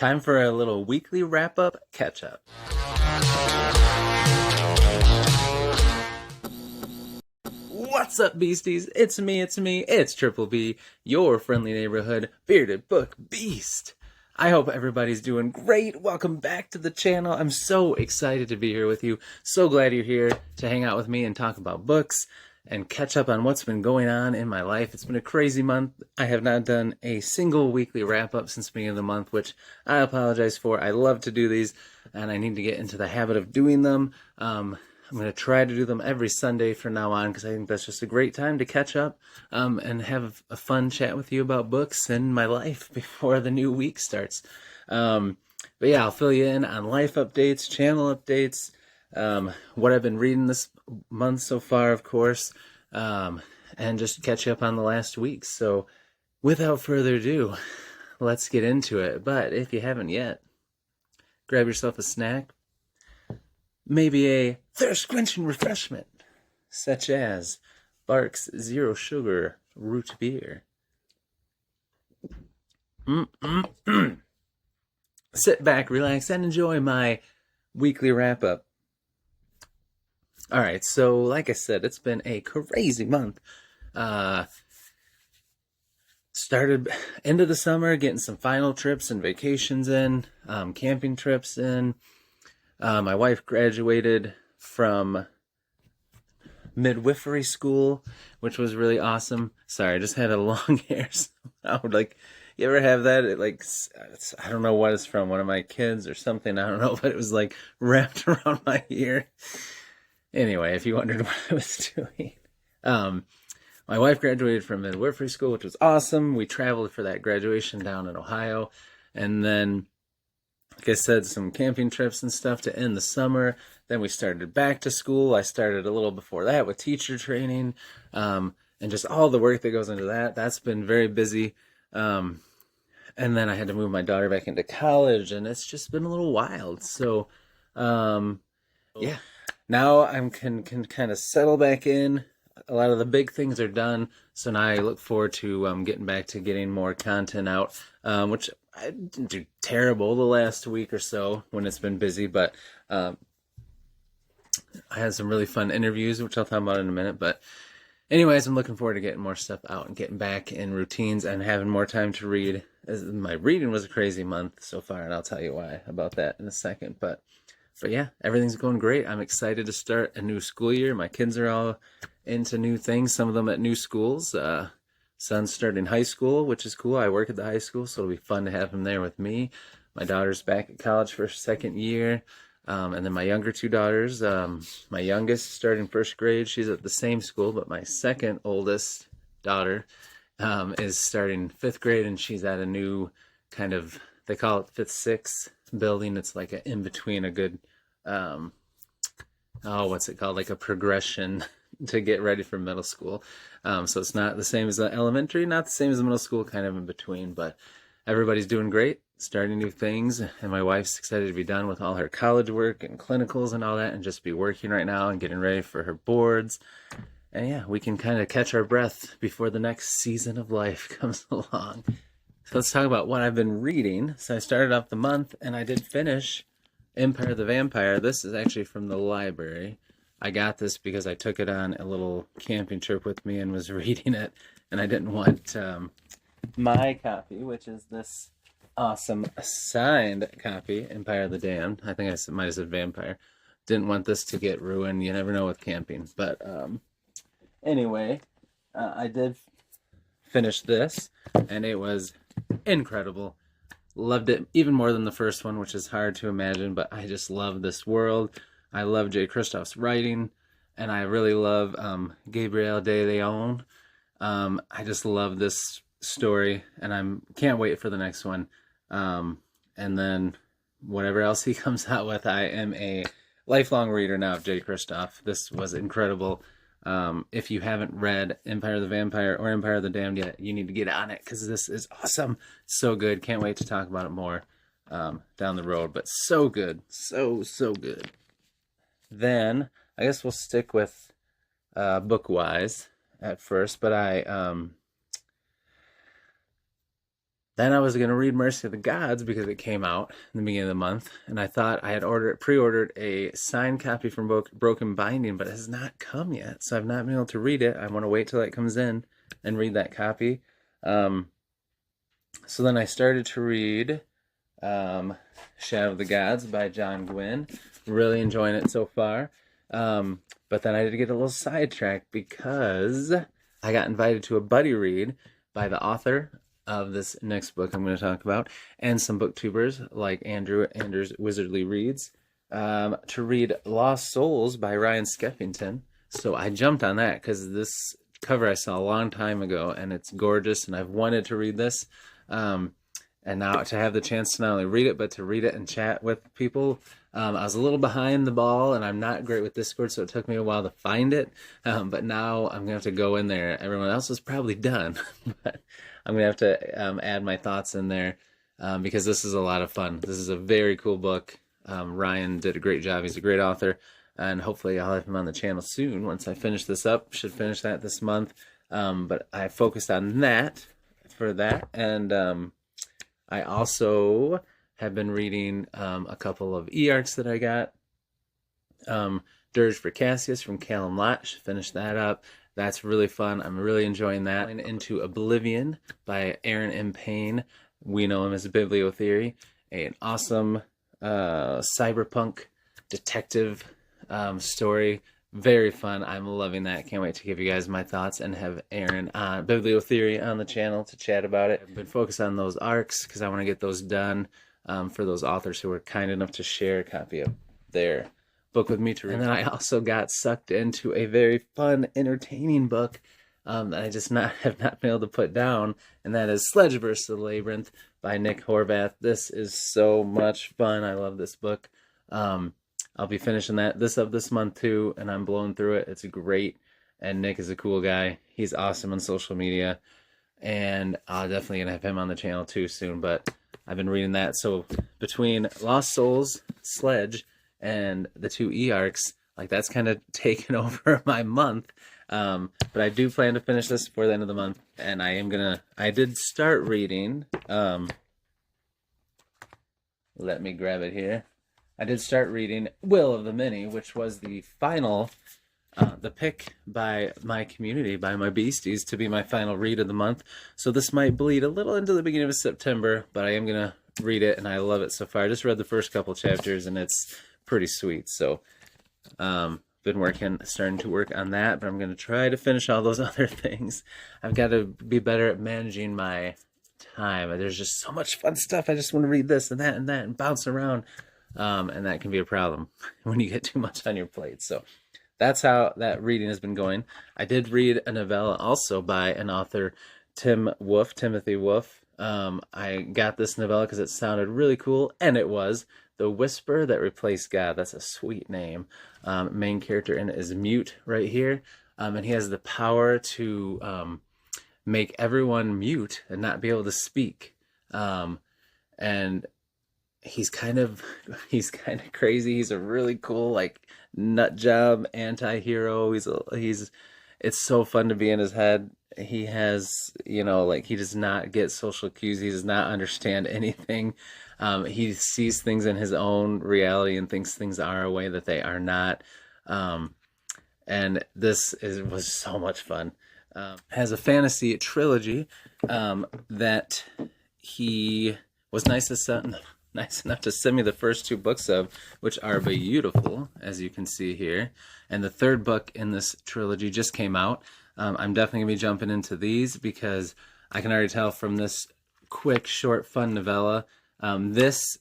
Time for a little weekly wrap-up catch-up. What's up, beasties? It's me, it's Triple B, your friendly neighborhood bearded book beast. I hope everybody's doing great. Welcome back to the channel. I'm so excited to be here with you. So glad you're here to hang out with me and talk about books and catch up on what's been going on in my life. It's been a crazy month. I have not done a single weekly wrap-up since the beginning of the month, which I apologize for. I love to do these, and I need to get into the habit of doing them. I'm going to try to do them every Sunday from now on because I think that's just a great time to catch up and have a fun chat with you about books and my life before the new week starts. But yeah, I'll fill you in on life updates, channel updates, what I've been reading this month so far, of course, and just catch up on the last week. So without further ado, let's get into it. But if you haven't yet, grab yourself a snack, maybe a thirst-quenching refreshment, such as Barks Zero Sugar Root Beer. Sit back, relax, and enjoy my weekly wrap-up. Alright, so like I said, it's been a crazy month. Started end of the summer, getting some final trips and vacations in, camping trips in. My wife graduated from midwifery school, which was really awesome. Sorry, I just had a long hair. So I would you ever have that? I don't know what it's from, one of my kids or something. I don't know, but it was wrapped around my ear. Anyway, if you wondered what I was doing. My wife graduated from midwifery school, which was awesome. We traveled for that graduation down in Ohio. And then, like I said, some camping trips and stuff to end the summer. Then we started back to school. I started a little before that with teacher training, and just all the work that goes into that. That's been very busy. And then I had to move my daughter back into college, and it's just been a little wild. So, yeah. Now I can kind of settle back in. A lot of the big things are done, so now I look forward to getting back to getting more content out, which I didn't do terrible the last week or so when it's been busy, but I had some really fun interviews, which I'll talk about in a minute. But anyways, I'm looking forward to getting more stuff out and getting back in routines and having more time to read. My reading was a crazy month so far, and I'll tell you why about that in a second. But yeah, everything's going great. I'm excited to start a new school year. My kids are all into new things, some of them at new schools. Son's starting high school, which is cool. I work at the high school, so it'll be fun to have him there with me. My daughter's back at college for her second year. And then my younger two daughters, my youngest starting first grade. She's at the same school, but my second oldest daughter is starting fifth grade, and she's at a new kind of, they call it fifth, sixth building. It's like an in-between, a good, what's it called? Like a progression to get ready for middle school. So it's not the same as the elementary, not the same as the middle school, kind of in between, but everybody's doing great, starting new things, and my wife's excited to be done with all her college work and clinicals and all that, and just be working right now and getting ready for her boards. And yeah, we can kind of catch our breath before the next season of life comes along. So let's talk about what I've been reading. So I started off the month, and I did finish Empire the Vampire. This is actually from the library. I got this because I took it on a little camping trip with me and was reading it, and I didn't want my copy, which is this awesome signed copy, Empire the Damned. I think I might have said Vampire. Didn't want this to get ruined. You never know with camping. But anyway, I did finish this, and it was incredible. Loved it even more than the first one, which is hard to imagine, but I just love this world. I love Jay Kristoff's writing, and I really love Gabriel de Leon. I just love this story, and can't wait for the next one. And then whatever else he comes out with, I am a lifelong reader now of Jay Kristoff. This was incredible. If you haven't read Empire the Vampire or Empire the Damned yet, you need to get on it because this is awesome. So good. Can't wait to talk about it more down the road, but so good. So good. Then I guess we'll stick with book-wise at first, but Then I was going to read Mercy of the Gods because it came out in the beginning of the month, and I thought I had pre-ordered a signed copy from Broken Binding, but it has not come yet, so I've not been able to read it. I want to wait till it comes in and read that copy. So then I started to read Shadow of the Gods by John Gwynne. Really enjoying it so far. But then I did get a little sidetracked because I got invited to a buddy read by the author of this next book I'm going to talk about, and some booktubers like Andrew's Wizardly Reads, to read Lost Souls by Ryan Skeffington. So I jumped on that because this cover I saw a long time ago, and it's gorgeous, and I've wanted to read this. And now to have the chance to not only read it, but to read it and chat with people. I was a little behind the ball, and I'm not great with Discord, so it took me a while to find it. But now I'm going to have to go in there. Everyone else is probably done, but I'm going to have to add my thoughts in there because this is a lot of fun. This is a very cool book. Ryan did a great job. He's a great author, and hopefully I'll have him on the channel soon once I finish this up. Should finish that this month. But I focused on that for that, and I also have been reading a couple of e-arcs that I got. Dirge for Cassius from Callum Lott. Finished that up. That's really fun. I'm really enjoying that. And Into Oblivion by Aaron M. Payne. We know him as Bibliotheory. An awesome cyberpunk detective story. Very fun. I'm loving that. Can't wait to give you guys my thoughts and have Aaron on Bibliotheory on the channel to chat about it. I've been focused on those arcs because I want to get those done for those authors who were kind enough to share a copy of their book with me to read. And then I also got sucked into a very fun, entertaining book that I just have not been able to put down, and that is Sledge vs. the Labyrinth by Nick Horvath. This is so much fun. I love this book. I'll be finishing this month too, and I'm blowing through it. It's great, and Nick is a cool guy. He's awesome on social media, and I'll definitely gonna have him on the channel too soon. But I've been reading that, so between Lost Souls, Sledge, and the two e-arcs, like that's kind of taken over my month. But I do plan to finish this before the end of the month, and I did start reading. Let me grab it here. I did start reading Will of the Many, which was the final, the pick by my community, by my beasties, to be my final read of the month. So this might bleed a little into the beginning of September, but I am going to read it, and I love it so far. I just read the first couple chapters, and it's pretty sweet. So been starting to work on that, but I'm going to try to finish all those other things. I've got to be better at managing my time. There's just so much fun stuff. I just want to read this and that and bounce around. And that can be a problem when you get too much on your plate. So that's how that reading has been going. I did read a novella also by an author, Timothy Wolf. I got this novella because it sounded really cool, and it was The Whisper That Replaced God. That's a sweet name. Main character in it is mute right here, and he has the power to make everyone mute and not be able to speak. And he's kind of crazy. He's a really cool, like, nut job anti-hero. It's so fun to be in his head. He has, like, he does not get social cues. He does not understand anything. He sees things in his own reality and thinks things are a way that they are not. And was so much fun. Has a fantasy trilogy that he was nice enough to send me the first two books of, which are beautiful, as you can see here. And the third book in this trilogy just came out. I'm definitely going to be jumping into these because I can already tell from this quick, short, fun novella, this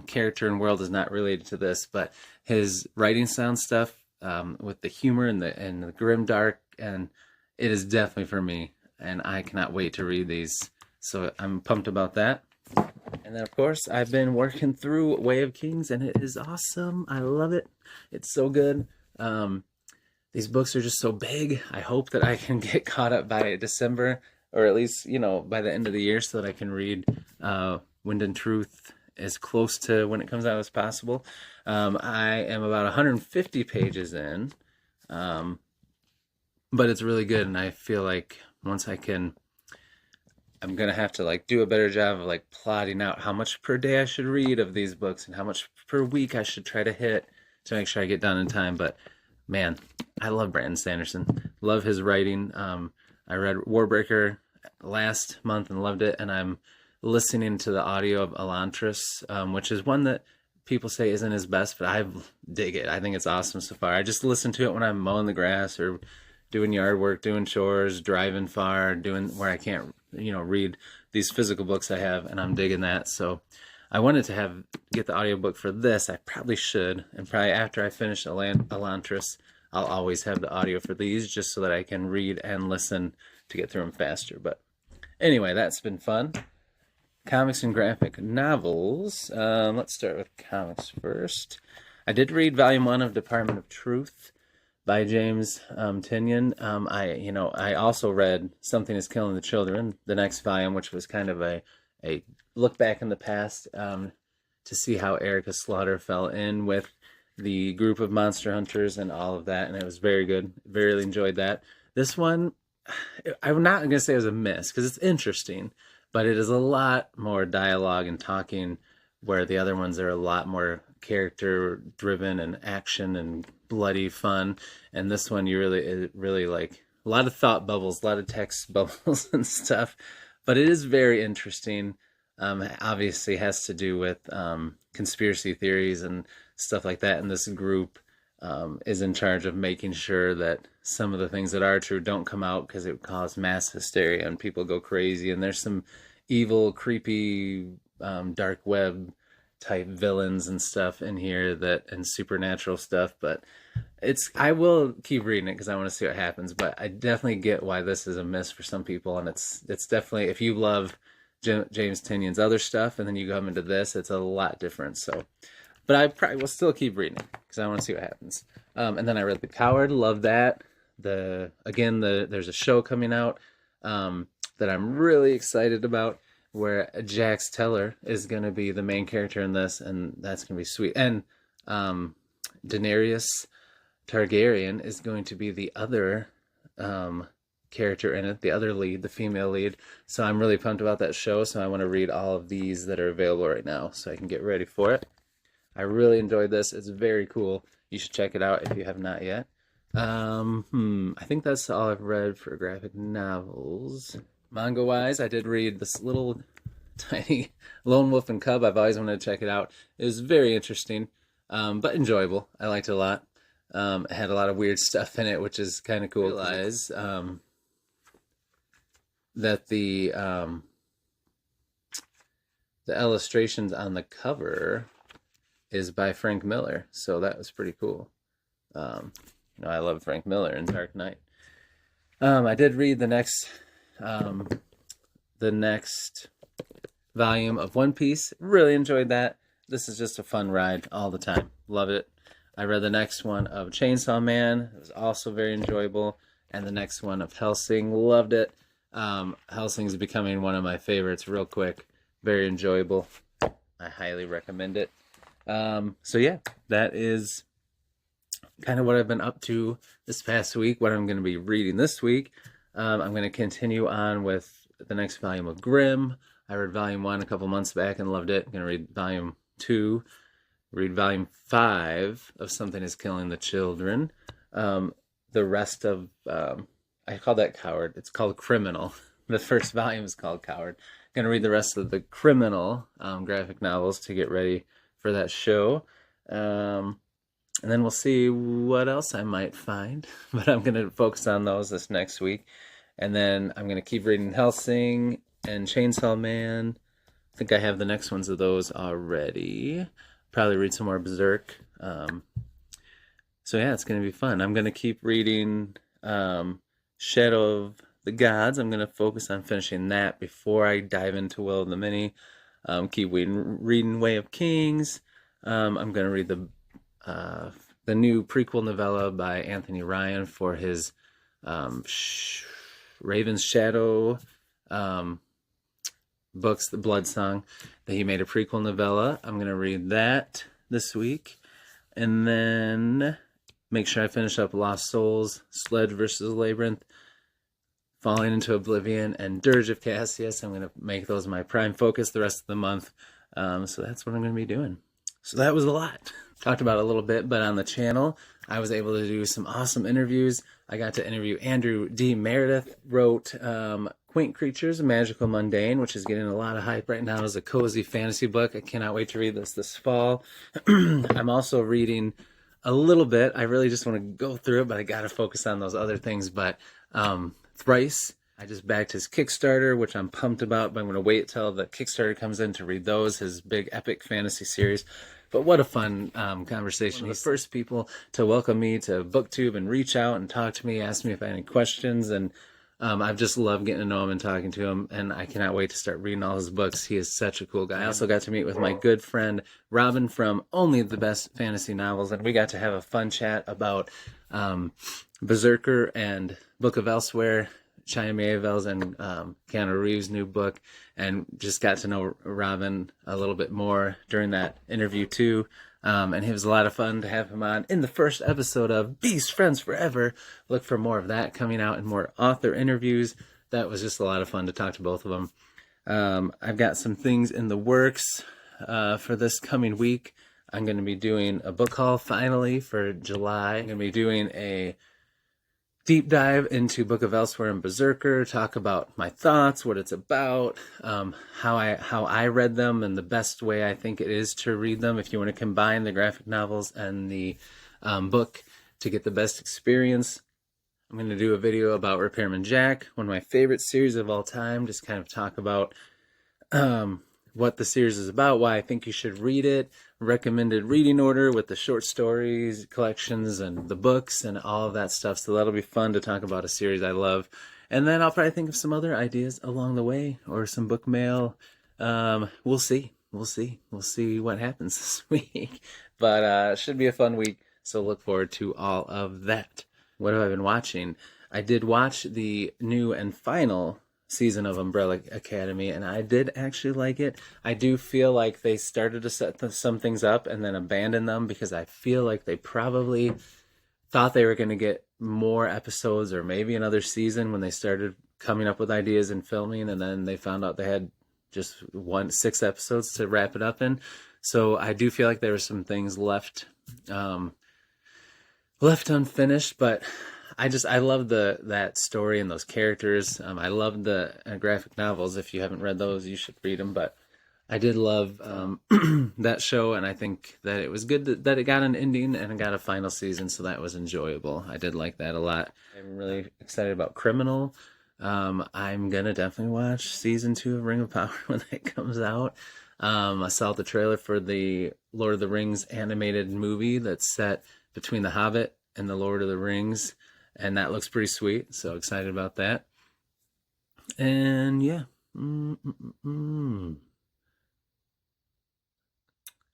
character and world is not related to this, but his writing style and stuff, with the humor and the grim dark, and it is definitely for me, and I cannot wait to read these. So I'm pumped about that. And then, of course, I've been working through Way of Kings, and it is awesome. I love it. It's so good. These books are just so big. I hope that I can get caught up by December, or at least, by the end of the year, so that I can read Wind and Truth as close to when it comes out as possible. I am about 150 pages in, but it's really good, and I feel like once I can I'm gonna have to like do a better job of like plotting out how much per day I should read of these books and how much per week I should try to hit to make sure I get done in time. But man, I love Brandon Sanderson. Love his writing. I read Warbreaker last month and loved it, and I'm listening to the audio of Elantris, which is one that people say isn't his best, but I dig it. I think it's awesome so far. I just listen to it when I'm mowing the grass or doing yard work, doing chores, driving far, doing where I can't, read these physical books I have, and I'm digging that. So I wanted to get the audiobook for this. I probably should, and probably after I finish Elantris, I'll always have the audio for these just so that I can read and listen to get through them faster. But anyway, that's been fun. Comics and graphic novels. Let's start with comics first. I did read Volume 1 of Department of Truth by James Tynion. I also read Something is Killing the Children, the next volume, which was kind of a look back in the past to see how Erica Slaughter fell in with the group of monster hunters and all of that, and it was very good. Really enjoyed that. This one, I'm not going to say it was a miss, because it's interesting, but it is a lot more dialogue and talking, where the other ones are a lot more character driven and action and bloody fun. And this one, it really like a lot of thought bubbles, a lot of text bubbles and stuff, but it is very interesting. Obviously has to do with conspiracy theories and stuff like that. And this group is in charge of making sure that some of the things that are true don't come out, because it would cause mass hysteria and people go crazy. And there's some evil, creepy, dark web type villains and stuff in here, and supernatural stuff. But I will keep reading it because I want to see what happens. But I definitely get why this is a miss for some people. And it's definitely, if you love James Tynion's other stuff and then you come into this, it's a lot different. So, but I probably will still keep reading it because I want to see what happens. And then I read The Coward, love that. There's a show coming out that I'm really excited about, where Jax Teller is going to be the main character in this, and that's going to be sweet. And Daenerys Targaryen is going to be the other character in it, the other lead, the female lead. So I'm really pumped about that show, so I want to read all of these that are available right now so I can get ready for it. I really enjoyed this. It's very cool. You should check it out if you have not yet. I think that's all I've read for graphic novels. Manga-wise, I did read this little tiny Lone Wolf and Cub. I've always wanted to check it out. It was very interesting, but enjoyable. I liked it a lot. It had a lot of weird stuff in it, which is kind of cool. I realize that the illustrations on the cover is by Frank Miller, so that was pretty cool. I love Frank Miller and Dark Knight. I did read the next volume of One Piece. Really enjoyed that. This is just a fun ride all the time. Love it. I read the next one of Chainsaw Man. It was also very enjoyable. And the next one of Hellsing. Loved it. Hellsing is becoming one of my favorites real quick. Very enjoyable. I highly recommend it. So yeah, that is kind of what I've been up to this past week, what I'm going to be reading this week. I'm going to continue on with the next volume of Grimm. I read volume 1 a couple months back and loved it. I'm going to read volume 2, read volume 5 of Something is Killing the Children. The rest of, I call that Coward. It's called Criminal. The first volume is called Coward. I'm going to read the rest of the Criminal graphic novels to get ready for that show. And then we'll see what else I might find. But I'm going to focus on those this next week. And then I'm going to keep reading Hellsing and Chainsaw Man. I think I have the next ones of those already. Probably read some more Berserk. So yeah, it's going to be fun. I'm going to keep reading Shadow of the Gods. I'm going to focus on finishing that before I dive into Will of the Many. Keep reading Way of Kings. I'm going to read the new prequel novella by Anthony Ryan for his Raven's Shadow books, The Blood Song, that he made a prequel novella. I'm going to read that this week. And then make sure I finish up Lost Souls, Sledge versus Labyrinth. Falling into Oblivion, and Dirge of Cassius. I'm going to make those my prime focus the rest of the month. So that's what I'm going to be doing. So that was a lot. Talked about it a little bit, but on the channel, I was able to do some awesome interviews. I got to interview Andrew D. Meredith, wrote Quaint Creatures, A Magical Mundane, which is getting a lot of hype right now as a cozy fantasy book. I cannot wait to read this fall. I'm also reading a little bit. I really just want to go through it, but I got to focus on those other things. But Thrice, I just backed his Kickstarter, which I'm pumped about, but I'm going to wait till the Kickstarter comes in to read those, his big epic fantasy series. But what a fun conversation. One of the first people to welcome me to BookTube and reach out and talk to me, ask me if I had any questions. And I've just loved getting to know him and talking to him. And I cannot wait to start reading all his books. He is such a cool guy. I also got to meet with my good friend Robin from Only the Best Fantasy Novels. And we got to have a fun chat about Berserker and Book of Elsewhere, China Miéville's and Keanu Reeves' new book, and just got to know Robin a little bit more during that interview too. And it was a lot of fun to have him on in the first episode of Beast Friends Forever. Look for more of that coming out and more author interviews. That was just a lot of fun to talk to both of them. I've got some things in the works for this coming week. I'm going to be doing a book haul finally for July. I'm going to be doing a deep dive into Book of Elsewhere and Berserker, talk about my thoughts, what it's about, how I read them, and the best way I think it is to read them if you want to combine the graphic novels and the book to get the best experience. I'm going to do a video about Repairman Jack, one of my favorite series of all time, just kind of talk about what the series is about, why I think you should read it, recommended reading order with the short stories, collections, and the books, and all of that stuff. So that'll be fun to talk about a series I love. And then I'll probably think of some other ideas along the way, or some book mail. We'll see. We'll see what happens this week. But it should be a fun week, so look forward to all of that. What have I been watching? I did watch the new and final season of Umbrella Academy, and I did actually like it. I do feel like they started to set some things up and then abandon them, because I feel like they probably thought they were going to get more episodes or maybe another season when they started coming up with ideas and filming, and then they found out they had just 6 episodes to wrap it up in. So I do feel like there were some things left unfinished, but I love that story and those characters. I love the graphic novels. If you haven't read those, you should read them. But I did love that show, and I think that it was good that it got an ending and it got a final season, so that was enjoyable. I did like that a lot. I'm really excited about Criminal. I'm going to definitely watch season 2 of Ring of Power when that comes out. I saw the trailer for the Lord of the Rings animated movie that's set between The Hobbit and the Lord of the Rings. And that looks pretty sweet, so excited about that. And yeah, I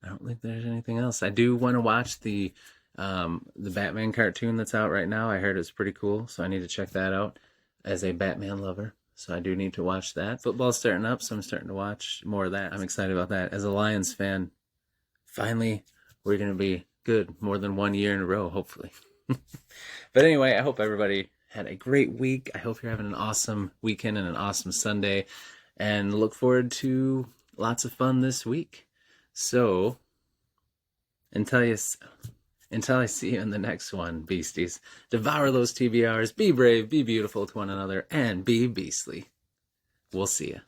don't think there's anything else. I do want to watch the Batman cartoon that's out right now. I heard it's pretty cool, so I need to check that out as a Batman lover. So I do need to watch that. Football's starting up, so I'm starting to watch more of that. I'm excited about that. As a Lions fan, finally, we're going to be good more than 1 year in a row, hopefully. But anyway, I hope everybody had a great week. I hope you're having an awesome weekend and an awesome Sunday, and look forward to lots of fun this week. So until I see you in the next one, beasties, devour those TBRs, be brave, be beautiful to one another, and be beastly. We'll see ya.